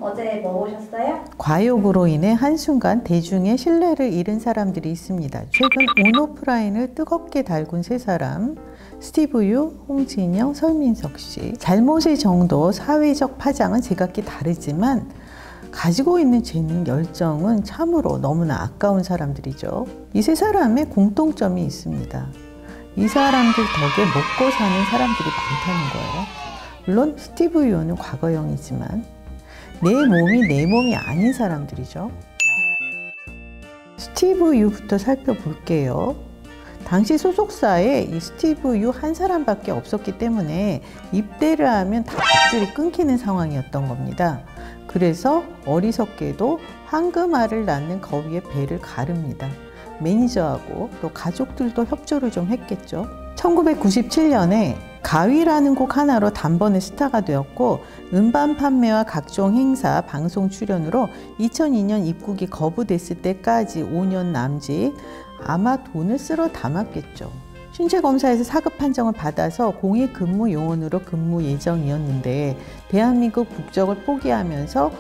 어제 뭐 보셨어요? 과욕으로 인해 한순간 대중의 신뢰를 잃은 사람들이 있습니다. 최근 온오프라인을 뜨겁게 달군 세 사람, 스티브 유, 홍진영, 설민석 씨. 잘못의 정도, 사회적 파장은 제각기 다르지만 가지고 있는 재능, 열정은 참으로 너무나 아까운 사람들이죠. 이 세 사람의 공통점이 있습니다. 이 사람들 덕에 먹고 사는 사람들이 많다는 거예요. 물론 스티브 유는 과거형이지만 내 몸이 내 몸이 아닌 사람들이죠. 스티브 유부터 살펴볼게요. 당시 소속사에 이 스티브 유 한 사람밖에 없었기 때문에 입대를 하면 다 밧줄이 끊기는 상황이었던 겁니다. 그래서 어리석게도 황금알을 낳는 거위의 배를 가릅니다. 매니저하고 또 가족들도 협조를 좀 했겠죠. 1997년에 가위라는 곡 하나로 단번에 스타가 되었고 음반 판매와 각종 행사, 방송 출연으로 2002년 입국이 거부됐을 때까지 5년 남짓 아마 돈을 쓸어 담았겠죠. 신체검사에서 사급 판정을 받아서 공익 근무 요원으로 근무 예정이었는데 대한민국 국적을 포기하면서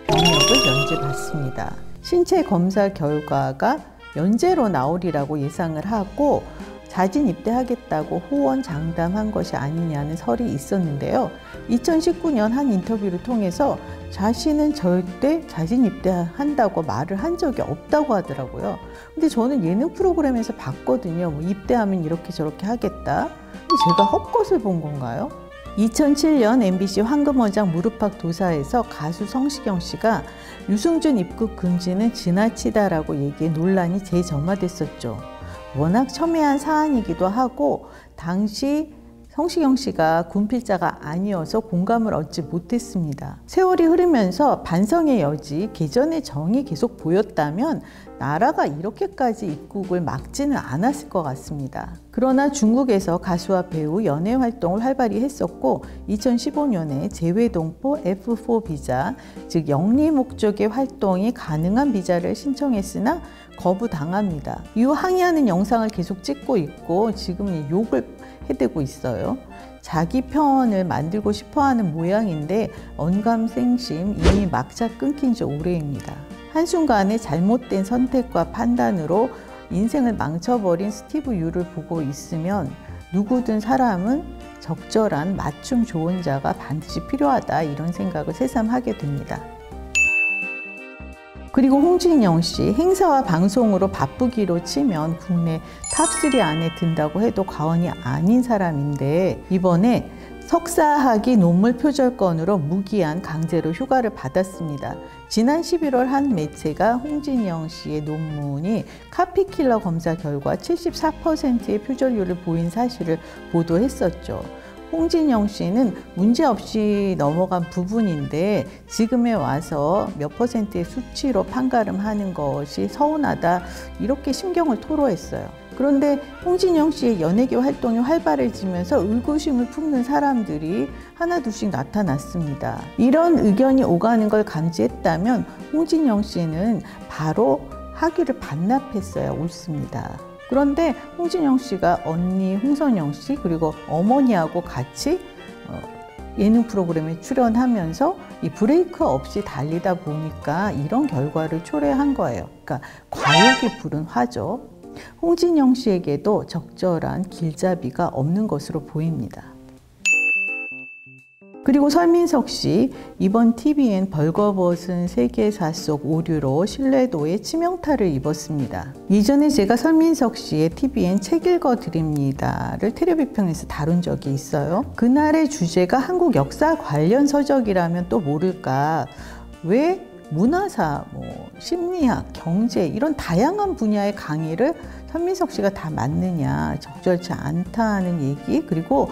병역을 면제받습니다. 신체검사 결과가 연재로 나오리라고 예상을 하고 자진 입대하겠다고 호언장담한 것이 아니냐는 설이 있었는데요. 2019년 한 인터뷰를 통해서 자신은 절대 자진 입대한다고 말을 한 적이 없다고 하더라고요. 근데 저는 예능 프로그램에서 봤거든요. 뭐 입대하면 이렇게 저렇게 하겠다. 제가 헛것을 본 건가요? 2007년 MBC 황금어장 무릎팍 도사에서 가수 성시경 씨가 유승준 입국 금지는 지나치다라고 얘기해 논란이 재점화됐었죠. 워낙 첨예한 사안이기도 하고 당시 성시경 씨가 군필자가 아니어서 공감을 얻지 못했습니다. 세월이 흐르면서 반성의 여지, 개전의 정이 계속 보였다면 나라가 이렇게까지 입국을 막지는 않았을 것 같습니다. 그러나 중국에서 가수와 배우, 연예 활동을 활발히 했었고 2015년에 재외동포 F4 비자, 즉 영리 목적의 활동이 가능한 비자를 신청했으나 거부당합니다. 이후 항의하는 영상을 계속 찍고 있고 지금 욕을 해대고 있어요. 자기 편을 만들고 싶어하는 모양인데 언감생심 이미 막차 끊긴 지 오래입니다. 한순간에 잘못된 선택과 판단으로 인생을 망쳐버린 스티브 유를 보고 있으면 누구든 사람은 적절한 맞춤 조언자가 반드시 필요하다 이런 생각을 새삼하게 됩니다. 그리고 홍진영 씨, 행사와 방송으로 바쁘기로 치면 국내 탑3 안에 든다고 해도 과언이 아닌 사람인데 이번에 석사학위 논문 표절건으로 무기한 강제로 휴가를 받았습니다. 지난 11월 한 매체가 홍진영 씨의 논문이 카피킬러 검사 결과 74%의 표절률을 보인 사실을 보도했었죠. 홍진영 씨는 문제없이 넘어간 부분인데 지금에 와서 몇 %의 수치로 판가름하는 것이 서운하다 이렇게 심경을 토로했어요. 그런데 홍진영 씨의 연예계 활동이 활발해지면서 의구심을 품는 사람들이 하나둘씩 나타났습니다. 이런 의견이 오가는 걸 감지했다면 홍진영 씨는 바로 학위를 반납했어야 옳습니다. 그런데 홍진영 씨가 언니 홍선영 씨 그리고 어머니하고 같이 예능 프로그램에 출연하면서 이 브레이크 없이 달리다 보니까 이런 결과를 초래한 거예요. 그러니까 과욕이 부른 화죠. 홍진영 씨에게도 적절한 길잡이가 없는 것으로 보입니다. 그리고 설민석 씨, 이번 TVN 벌거벗은 세계사 속 오류로 신뢰도에 치명타를 입었습니다. 이전에 제가 설민석 씨의 TVN 책 읽어드립니다를 텔레비평에서 다룬 적이 있어요. 그날의 주제가 한국 역사 관련 서적이라면 또 모를까, 왜 문화사, 심리학, 경제 이런 다양한 분야의 강의를 설민석 씨가 다 맞느냐, 적절치 않다는 얘기, 그리고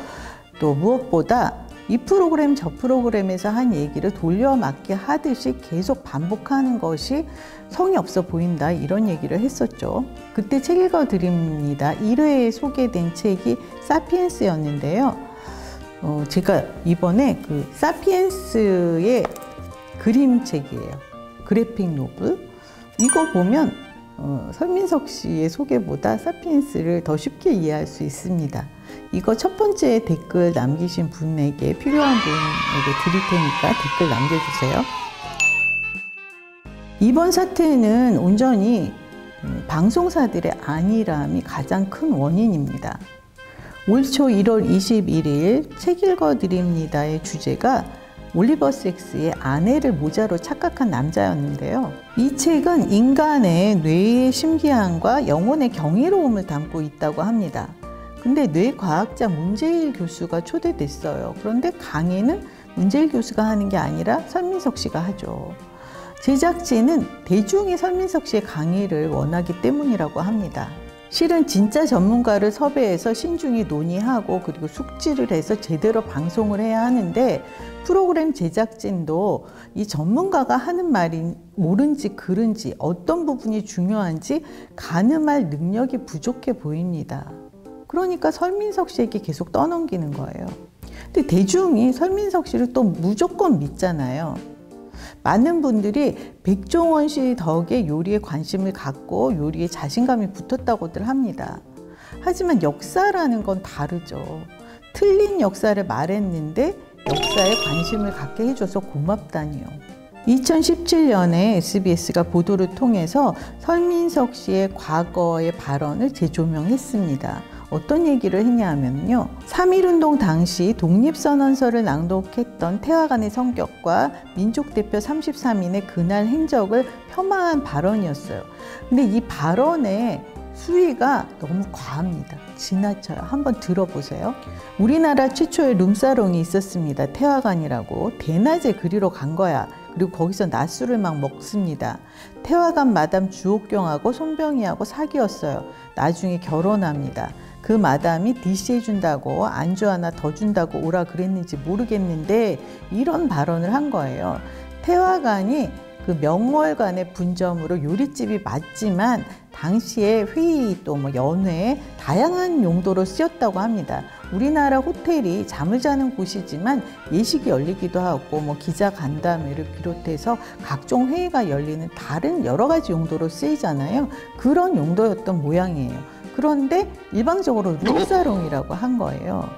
또 무엇보다 이 프로그램 저 프로그램에서 한 얘기를 돌려막기 하듯이 계속 반복하는 것이 성의 없어 보인다 이런 얘기를 했었죠. 그때 책 읽어드립니다 1회에 소개된 책이 사피엔스였는데요. 제가 이번에 그 사피엔스의 그림책이에요. 그래픽 노블. 이거 보면 설민석 씨의 소개보다 사피엔스를 더 쉽게 이해할 수 있습니다. 이거 첫 번째 댓글 남기신 분에게 필요한 분에게 드릴 테니까 댓글 남겨주세요. 이번 사태는 온전히 방송사들의 안일함이 가장 큰 원인입니다. 올 초 1월 21일 책 읽어드립니다의 주제가 올리버 섹스의 아내를 모자로 착각한 남자였는데요. 이 책은 인간의 뇌의 신기함과 영혼의 경이로움을 담고 있다고 합니다. 근데 뇌과학자 문재일 교수가 초대됐어요. 그런데 강의는 문재일 교수가 하는 게 아니라 설민석 씨가 하죠. 제작진은 대중이 설민석 씨의 강의를 원하기 때문이라고 합니다. 실은 진짜 전문가를 섭외해서 신중히 논의하고 그리고 숙지를 해서 제대로 방송을 해야 하는데 프로그램 제작진도 이 전문가가 하는 말이 옳은지 그른지 어떤 부분이 중요한지 가늠할 능력이 부족해 보입니다. 그러니까 설민석 씨에게 계속 떠넘기는 거예요. 근데 대중이 설민석 씨를 또 무조건 믿잖아요. 많은 분들이 백종원 씨 덕에 요리에 관심을 갖고 요리에 자신감이 붙었다고들 합니다. 하지만 역사라는 건 다르죠. 틀린 역사를 말했는데 역사에 관심을 갖게 해줘서 고맙다니요. 2017년에 SBS가 보도를 통해서 설민석 씨의 과거의 발언을 재조명했습니다. 어떤 얘기를 했냐면요. 3.1운동 당시 독립선언서를 낭독했던 태화관의 성격과 민족대표 33인의 그날 행적을 폄하한 발언이었어요. 근데 이 발언의 수위가 너무 과합니다. 지나쳐요. 한번 들어보세요. 우리나라 최초의 룸사롱이 있었습니다. 태화관이라고. 대낮에 그리로 간 거야. 그리고 거기서 낮술을 막 먹습니다. 태화관 마담 주옥경하고 손병희하고 사귀었어요. 나중에 결혼합니다. 그 마담이 디시해준다고 안주 하나 더 준다고 오라 그랬는지 모르겠는데 이런 발언을 한 거예요. 태화관이 그 명월관의 분점으로 요리집이 맞지만 당시에 회의 또 뭐 연회 다양한 용도로 쓰였다고 합니다. 우리나라 호텔이 잠을 자는 곳이지만 예식이 열리기도 하고 뭐 기자 간담회를 비롯해서 각종 회의가 열리는 다른 여러 가지 용도로 쓰이잖아요. 그런 용도였던 모양이에요. 그런데 일방적으로 룸사롱이라고 한 거예요.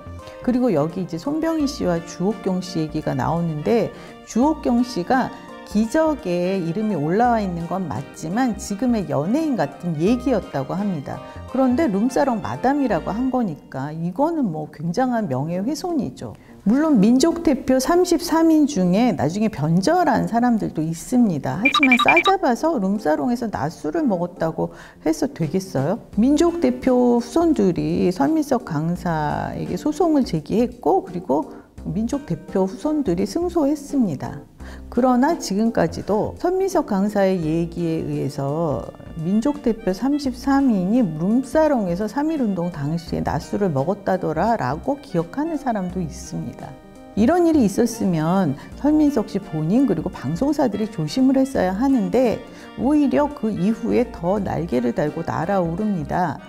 그리고 여기 이제 손병희 씨와 주옥경 씨 얘기가 나오는데 주옥경 씨가 기적에 이름이 올라와 있는 건 맞지만 지금의 연예인 같은 얘기였다고 합니다. 그런데 룸사롱 마담이라고 한 거니까 이거는 뭐 굉장한 명예훼손이죠. 물론 민족대표 33인 중에 나중에 변절한 사람들도 있습니다. 하지만 싸잡아서 룸사롱에서 낮술을 먹었다고 해서 되겠어요? 민족대표 후손들이 설민석 강사에게 소송을 제기했고 그리고 민족대표 후손들이 승소했습니다. 그러나 지금까지도 설민석 강사의 얘기에 의해서 민족대표 33인이 룸사롱에서 3.1운동 당시에 낮술을 먹었다더라 라고 기억하는 사람도 있습니다. 이런 일이 있었으면 설민석 씨 본인 그리고 방송사들이 조심을 했어야 하는데 오히려 그 이후에 더 날개를 달고 날아오릅니다.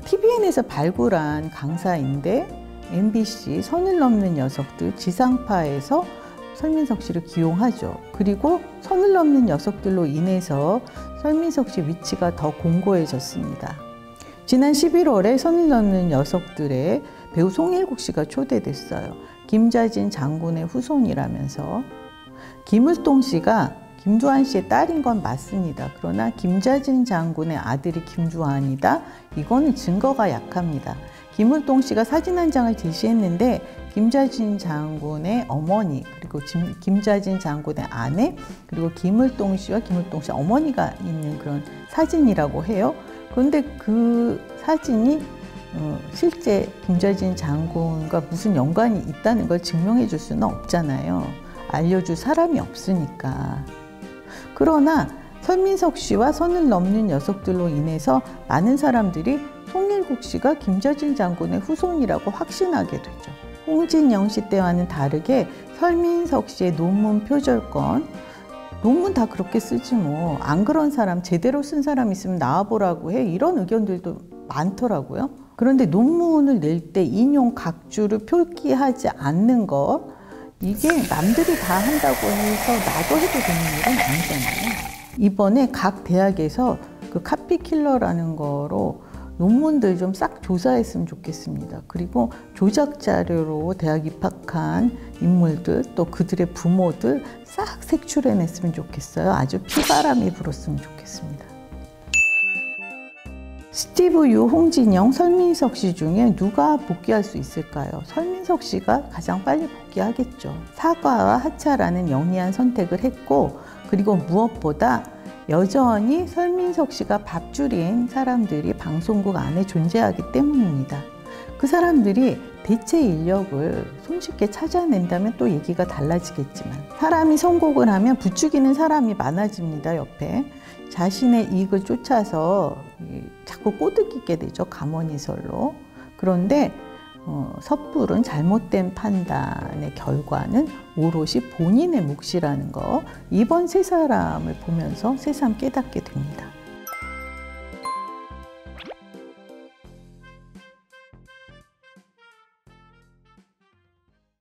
TVN에서 발굴한 강사인데 MBC 선을 넘는 녀석들 지상파에서 설민석 씨를 기용하죠. 그리고 선을 넘는 녀석들로 인해서 설민석 씨 위치가 더 공고해졌습니다. 지난 11월에 선을 넘는 녀석들에 배우 송일국 씨가 초대됐어요. 김자진 장군의 후손이라면서. 김을동 씨가 김두한 씨의 딸인 건 맞습니다. 그러나 김자진 장군의 아들이 김두한이다? 이거는 증거가 약합니다. 김을동 씨가 사진 한 장을 제시했는데 김자진 장군의 어머니 그리고 김자진 장군의 아내 그리고 김을동 씨와 김을동 씨 어머니가 있는 그런 사진이라고 해요. 그런데 그 사진이 실제 김자진 장군과 무슨 연관이 있다는 걸 증명해 줄 수는 없잖아요. 알려줄 사람이 없으니까. 그러나 설민석 씨와 선을 넘는 녀석들로 인해서 많은 사람들이 송일국 씨가 김자진 장군의 후손이라고 확신하게 되죠. 홍진영 씨 때와는 다르게 설민석 씨의 논문 표절권, 논문 다 그렇게 쓰지 뭐 안 그런 사람 제대로 쓴 사람 있으면 나와보라고 해 이런 의견들도 많더라고요. 그런데 논문을 낼 때 인용 각주를 표기하지 않는 거 이게 남들이 다 한다고 해서 나도 해도 되는 일은 아니잖아요. 이번에 각 대학에서 그 카피킬러라는 거로 논문들 좀 싹 조사했으면 좋겠습니다. 그리고 조작 자료로 대학 입학한 인물들 또 그들의 부모들 싹 색출해냈으면 좋겠어요. 아주 피바람이 불었으면 좋겠습니다. 스티브 유, 홍진영, 설민석 씨 중에 누가 복귀할 수 있을까요? 설민석 씨가 가장 빨리 복귀하겠죠. 사과와 하차라는 영리한 선택을 했고, 그리고 무엇보다 여전히 설민석 씨가 밥줄인 사람들이 방송국 안에 존재하기 때문입니다. 그 사람들이 대체 인력을 손쉽게 찾아낸다면 또 얘기가 달라지겠지만, 사람이 선곡을 하면 부추기는 사람이 많아집니다. 옆에 자신의 이익을 쫓아서 자꾸 꼬드기게 되죠. 감언이설로. 그런데 섣부른 잘못된 판단의 결과는 오롯이 본인의 몫이라는 거, 이번 세 사람을 보면서 새삼 깨닫게 됩니다.